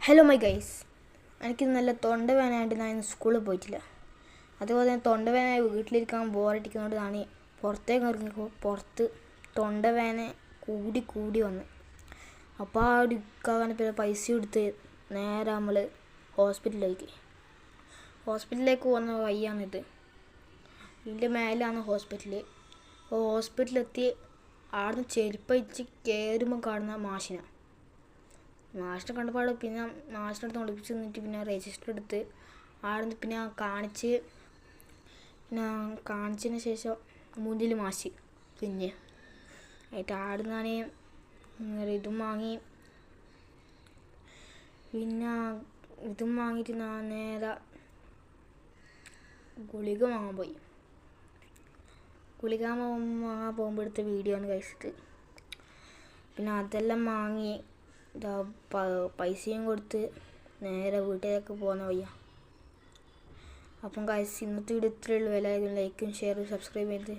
Hello my guys, എനിക്ക് നല്ല തൊണ്ടവേദനയായിട്ട് ഞാൻ ഇന്ന് സ്കൂളിൽ പോയിട്ടില്ല. അതുപോലെ തന്നെ തൊണ്ടവേദന വീട്ടിലിരിക്കാൻ ബോറടിക്കുന്നതുകൊണ്ട് ഞാൻ പുറത്തേക്ക് ഇറങ്ങിയപ്പോൾ പുറത്ത് തൊണ്ടവേദന കൂടി വന്ന്. അപ്പോൾ ആ ഒരു പിന്നെ പൈസ കൊടുത്ത് നേരെ നമ്മൾ ഹോസ്പിറ്റലിലേക്ക് പോകുന്ന വഴിയാണിത്. ഇതിൻ്റെ മേലാണ് ഹോസ്പിറ്റൽ. അപ്പോൾ ഹോസ്പിറ്റലിലെത്തി അവിടുന്ന് ചെരുപ്പഴിച്ച് കയറുമ്പോൾ കാണുന്ന മാഷിനെ കണ്ടപാട് പിന്നെ മാഷിൻ്റെ അടുത്ത് ഒളിപ്പിച്ച് നിന്നിട്ട് പിന്നെ രജിസ്റ്റർ എടുത്ത് ആടുന്ന് പിന്നെ കാണിച്ചതിന് ശേഷം മുന്നിൽ മാഷി പിന്നെ ആയിട്ട് ആടുന്നാണ് ഇതും വാങ്ങി. പിന്നെ ഇതും വാങ്ങിയിട്ട് ഞാൻ നേരെ ഗുളിക വാങ്ങാൻ പോയി. ഗുളിക വാങ്ങാൻ പോകുമ്പോൾ എടുത്ത വീഡിയോ ആണ് കഴിച്ചിട്ട്. പിന്നെ അതെല്ലാം വാങ്ങി പൈസയും കൊടുത്ത് നേരെ വീട്ടിലേക്ക് പോകുന്ന വയ്യ. അപ്പം ഗൈസ്, ഇന്നത്തെ വീഡിയോ ഇത്രയേ ഉള്ളൂ. എല്ലാവരും ലൈക്കും ഷെയറും സബ്സ്ക്രൈബ് ചെയ്ത്